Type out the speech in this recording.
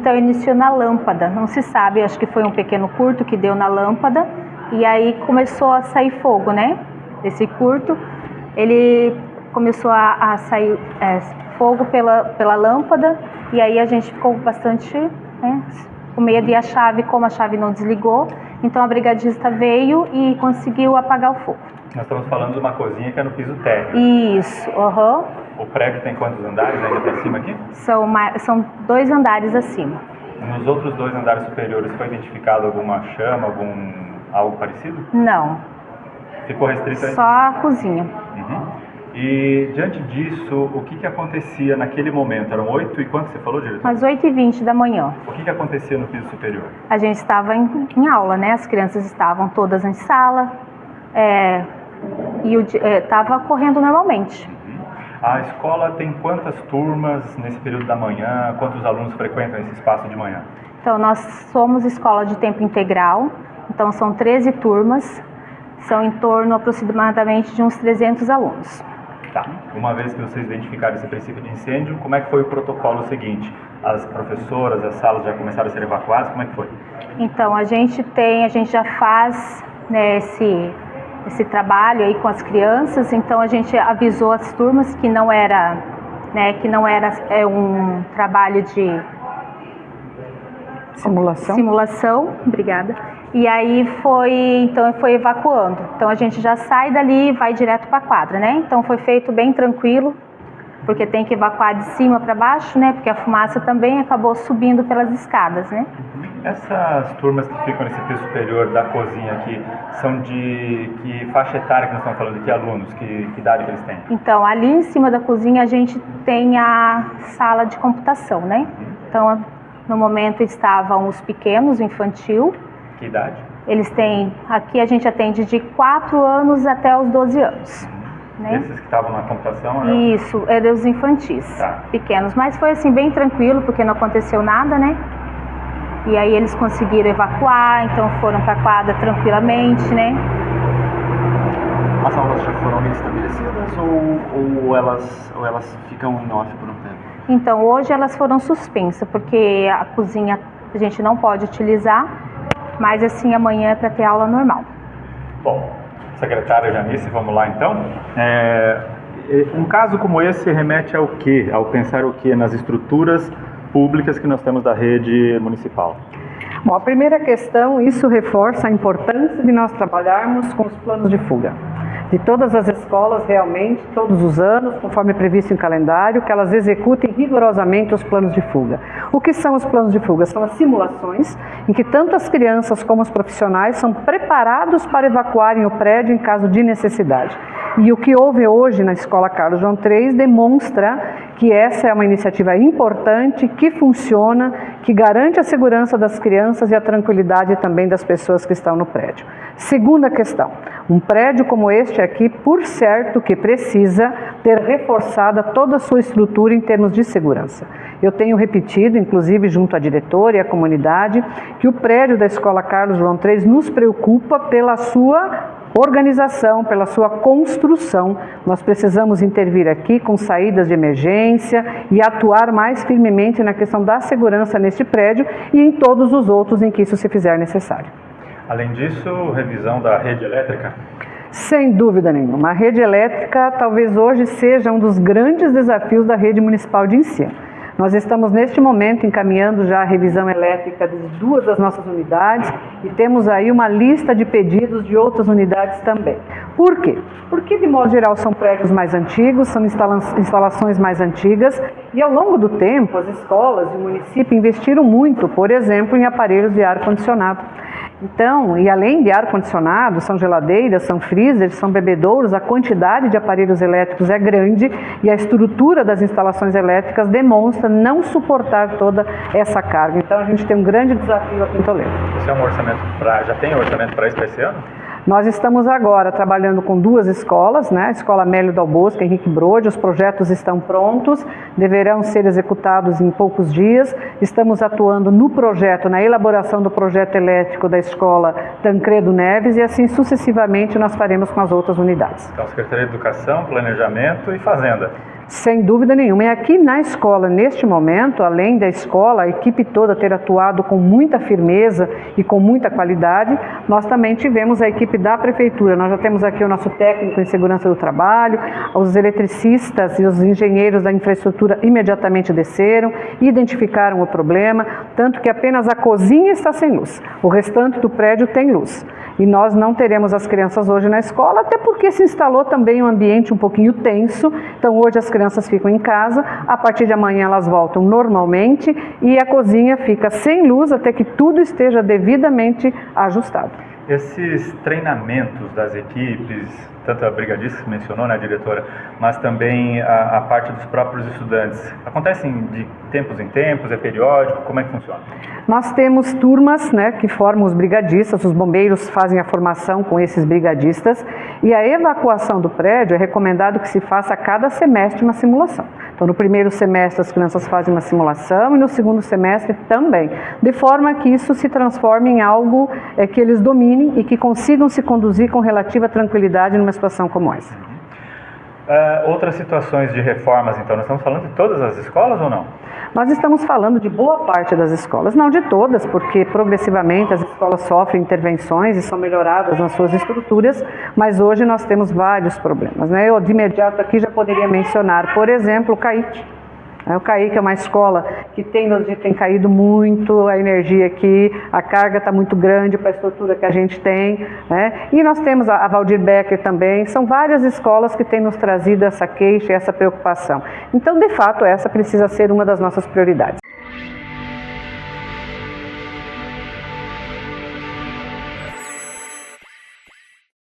Então iniciou na lâmpada, não se sabe, acho que foi um pequeno curto que deu na lâmpada e aí começou a sair fogo, né? Desse curto, ele começou a sair fogo pela lâmpada e aí a gente ficou bastante, né, com medo, e a chave, como a chave não desligou, então a brigadista veio e conseguiu apagar o fogo. Nós estamos falando de uma cozinha que é no piso térreo. Isso, aham. O prédio tem quantos andares ainda para cima aqui? São 2 andares acima. Nos outros 2 andares superiores foi identificado alguma chama, algo parecido? Não. Ficou restrito aí? Só a cozinha. Uhum. E diante disso, o que acontecia naquele momento? Eram 8 e quanto você falou, diretor? Às 8h20 da manhã. O que acontecia no piso superior? A gente estava em aula, né? As crianças estavam todas em sala e estava correndo normalmente. A escola tem quantas turmas nesse período da manhã? Quantos alunos frequentam esse espaço de manhã? Então, nós somos escola de tempo integral, então são 13 turmas, são em torno aproximadamente de uns 300 alunos. Tá. Uma vez que vocês identificaram esse princípio de incêndio, como é que foi o protocolo seguinte? As professoras, as salas já começaram a ser evacuadas? Como é que foi? Então, a gente já faz, né, esse trabalho aí com as crianças, então a gente avisou as turmas que não era um trabalho de simulação, obrigada. E aí foi evacuando. Então a gente já sai dali e vai direto para a quadra, né? Então foi feito bem tranquilo, porque tem que evacuar de cima para baixo, né? Porque a fumaça também acabou subindo pelas escadas, né? Essas turmas que ficam nesse piso superior da cozinha aqui, são de que faixa etária que nós estamos falando? De que alunos? Que idade que eles têm? Então, ali em cima da cozinha a gente tem a sala de computação, né? Então, no momento estavam os pequenos, o infantil. Que idade? Eles têm, aqui a gente atende de 4 anos até os 12 anos. Né? Esses que estavam na computação? Isso, eram os infantis, pequenos. Mas foi assim, bem tranquilo, porque não aconteceu nada, né? E aí eles conseguiram evacuar, então foram para a quadra tranquilamente, né? As aulas já foram restabelecidas ou elas ficam em off por um tempo? Então, hoje elas foram suspensas, porque a cozinha a gente não pode utilizar, mas assim, amanhã é para ter aula normal. Bom, secretária Janice, vamos lá então? Um caso como esse remete ao quê? Ao pensar o quê? Nas estruturas públicas que nós temos da rede municipal. Bom, a primeira questão, isso reforça a importância de nós trabalharmos com os planos de fuga. De todas as escolas, realmente, todos os anos, conforme previsto em calendário, que elas executem rigorosamente os planos de fuga. O que são os planos de fuga? São as simulações em que tanto as crianças como os profissionais são preparados para evacuarem o prédio em caso de necessidade. E o que houve hoje na Escola Carlos João III demonstra que essa é uma iniciativa importante, que funciona, que garante a segurança das crianças e a tranquilidade também das pessoas que estão no prédio. Segunda questão, um prédio como este aqui, por certo que precisa ter reforçada toda a sua estrutura em termos de segurança. Eu tenho repetido, inclusive junto à diretora e à comunidade, que o prédio da Escola Carlos João III nos preocupa pela sua organização, pela sua construção. Nós precisamos intervir aqui com saídas de emergência e atuar mais firmemente na questão da segurança neste prédio e em todos os outros em que isso se fizer necessário. Além disso, revisão da rede elétrica? Sem dúvida nenhuma. A rede elétrica talvez hoje seja um dos grandes desafios da rede municipal de ensino. Nós estamos neste momento encaminhando já a revisão elétrica de 2 das nossas unidades e temos aí uma lista de pedidos de outras unidades também. Por quê? Porque, de modo geral, são prédios mais antigos, são instalações mais antigas e, ao longo do tempo, as escolas e o município investiram muito, por exemplo, em aparelhos de ar-condicionado. Então, e além de ar-condicionado, são geladeiras, são freezers, são bebedouros, a quantidade de aparelhos elétricos é grande e a estrutura das instalações elétricas demonstra não suportar toda essa carga. Então, a gente tem um grande desafio aqui em Toledo. Esse é um orçamento já tem orçamento para isso para esse ano? Nós estamos agora trabalhando com 2 escolas, né? A Escola Amélio Dal Bosco, Henrique Brode, os projetos estão prontos, deverão ser executados em poucos dias. Estamos atuando no projeto, na elaboração do projeto elétrico da Escola Tancredo Neves e assim sucessivamente nós faremos com as outras unidades. Então, Secretaria de Educação, Planejamento e Fazenda. Sem dúvida nenhuma. E aqui na escola, neste momento, além da escola, a equipe toda ter atuado com muita firmeza e com muita qualidade, nós também tivemos a equipe da Prefeitura. Nós já temos aqui o nosso técnico em segurança do trabalho, os eletricistas e os engenheiros da infraestrutura imediatamente desceram, identificaram o problema, tanto que apenas a cozinha está sem luz. O restante do prédio tem luz. E nós não teremos as crianças hoje na escola, até porque se instalou também um ambiente um pouquinho tenso. Então hoje as crianças ficam em casa, a partir de amanhã elas voltam normalmente e a cozinha fica sem luz até que tudo esteja devidamente ajustado. Esses treinamentos das equipes, tanto a brigadista que mencionou, né, diretora, mas também a parte dos próprios estudantes, acontecem de tempos em tempos, é periódico, como é que funciona? Nós temos turmas, né, que formam os brigadistas, os bombeiros fazem a formação com esses brigadistas e a evacuação do prédio é recomendado que se faça a cada semestre uma simulação. Então, no primeiro semestre as crianças fazem uma simulação e no segundo semestre também, de forma que isso se transforme em algo que eles dominem e que consigam se conduzir com relativa tranquilidade numa situação como essa. Outras situações de reformas, então, nós estamos falando de todas as escolas ou não? Nós estamos falando de boa parte das escolas, não de todas, porque progressivamente as escolas sofrem intervenções e são melhoradas nas suas estruturas, mas hoje nós temos vários problemas, né? Eu de imediato aqui já poderia mencionar, por exemplo, o CAIC. O CAIC é uma escola que tem caído muito a energia aqui, a carga está muito grande para a estrutura que a gente tem, né? E nós temos a Valdir Becker também, são várias escolas que têm nos trazido essa queixa e essa preocupação. Então, de fato, essa precisa ser uma das nossas prioridades.